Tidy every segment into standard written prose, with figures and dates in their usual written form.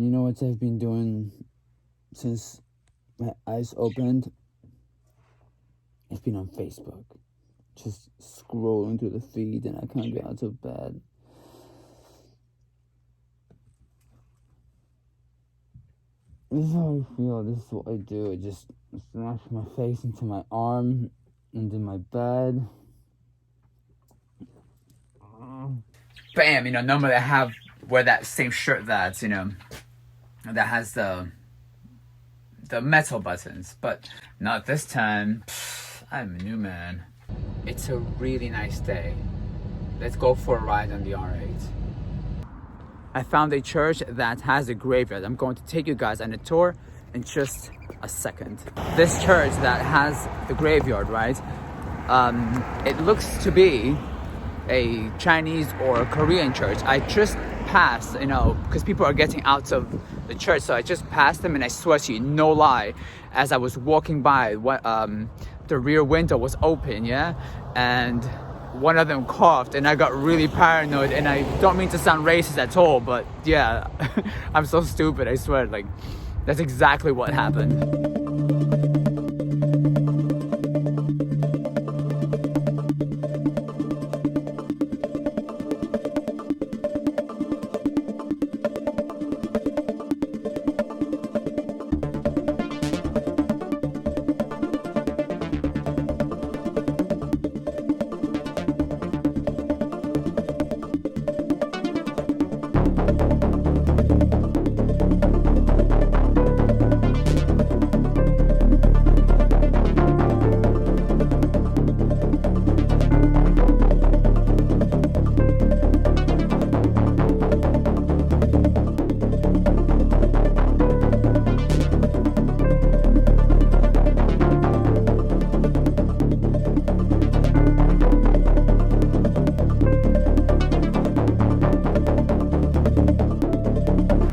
You know what I've been doing since my eyes opened? I've been on Facebook, just scrolling through the feed, and I can't get out of bed. This is how I feel. This is what I do. I just smash my face into my arm and in my bed. Bam, normally I wear that same shirt that has the metal buttons, but not this time. I'm a new man. It's a really nice day. Let's go for a ride on the R8. I found a church that has a graveyard. I'm going to take you guys on a tour in just a second. This church that has the graveyard, right? It looks to be a Chinese or Korean church. I just passed, because people are getting out of the church, so I just passed them, and I swear to you, no lie, as I was walking by, the rear window was open, yeah, and one of them coughed, and I got really paranoid. And I don't mean to sound racist at all, but yeah, I'm so stupid, I swear, that's exactly what happened.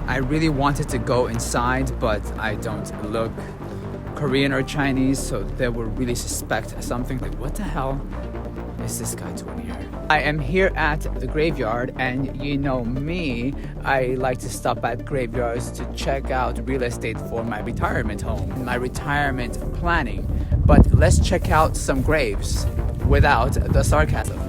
I really wanted to go inside, but I don't look Korean or Chinese, so they will really suspect something like, what the hell is this guy doing here? I am here at the graveyard, and you know me, I like to stop at graveyards to check out real estate for my retirement home, my retirement planning. But let's check out some graves without the sarcasm.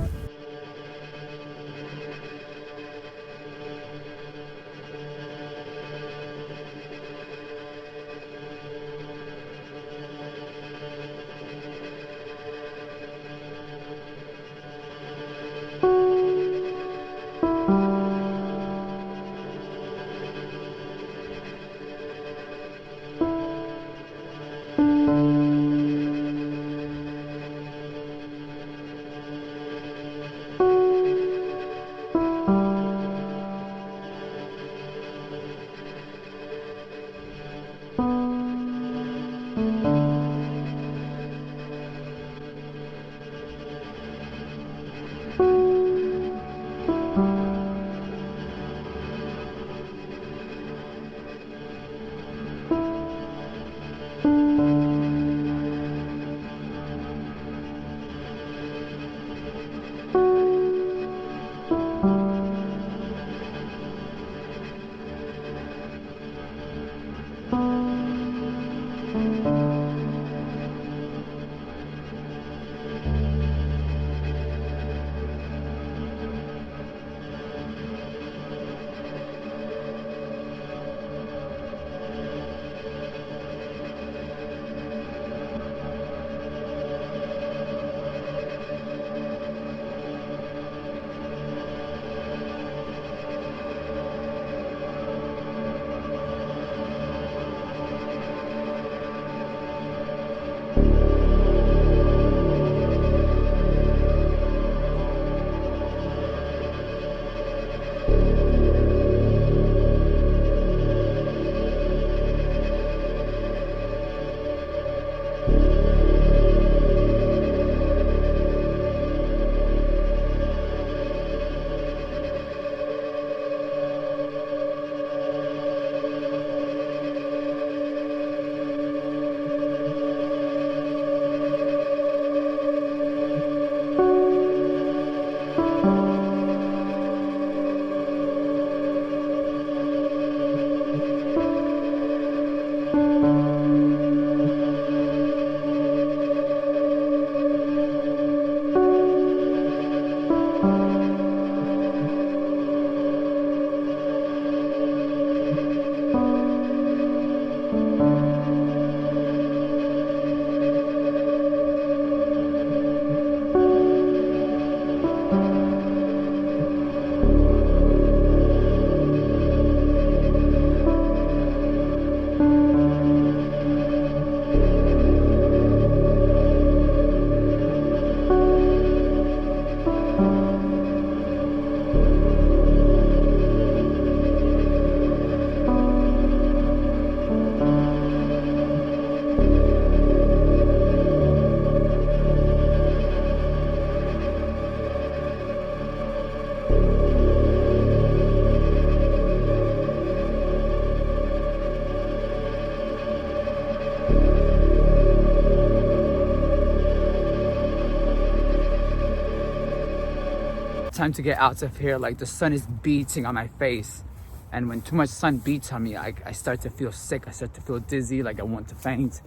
time to get out of here. Like the sun is beating on my face. And when too much sun beats on me, I start to feel sick. I start to feel dizzy, like I want to faint.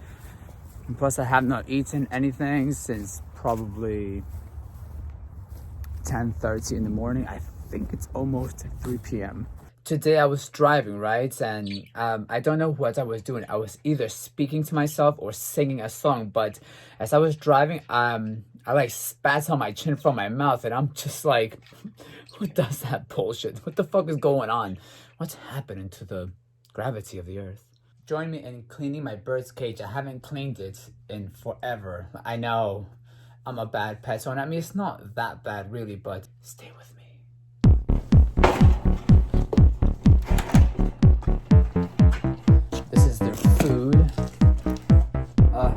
And plus I have not eaten anything since probably 10:30 in the morning. I think it's almost 3 p.m. Today I was driving, right? And I don't know what I was doing. I was either speaking to myself or singing a song. But as I was driving, I like spat on my chin from my mouth. And I'm just like, who does that bullshit? What the fuck is going on? What's happening to the gravity of the earth? Join me in cleaning my bird's cage. I haven't cleaned it in forever. I know I'm a bad pet owner. I mean, it's not that bad really, but stay with me. This is their food.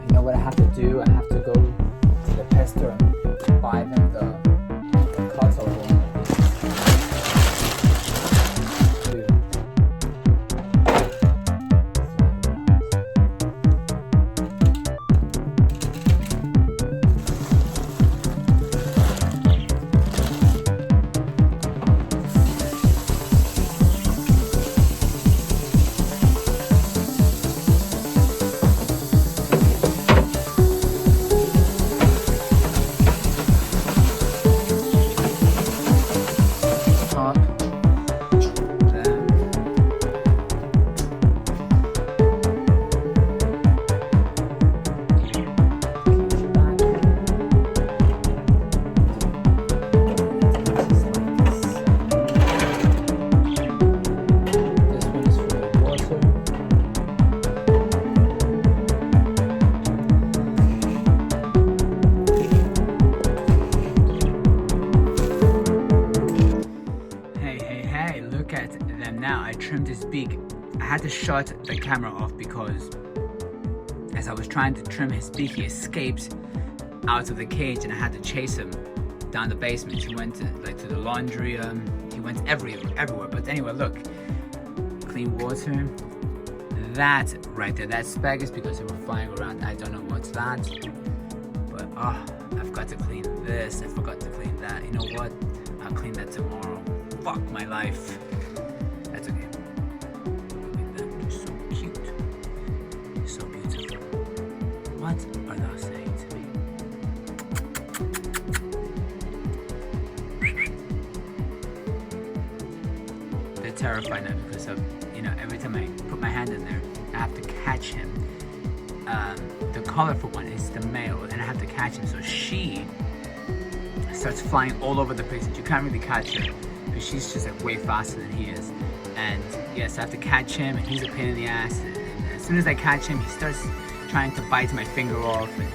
You know what I have to do? I have to go to the pet store and buy them the cuddle one. Now I trimmed his beak. I had to shut the camera off because as I was trying to trim his beak, he escaped out of the cage and I had to chase him down the basement. He went to the laundry, he went everywhere. But anyway, look, clean water. That right there, that spag is because they were flying around. I don't know what's that, but I've got to clean this. I forgot to clean that. You know what? I'll clean that tomorrow. Fuck my life. That's okay. Look at them. They're so cute. They're so beautiful. What are those saying to me? They're terrified now because of, every time I put my hand in there, I have to catch him. The colorful one is the male, and I have to catch him. So she starts flying all over the place, and you can't really catch her because she's just like way faster than he is. And yes, I have to catch him, and he's a pain in the ass. And as soon as I catch him, he starts trying to bite my finger off. And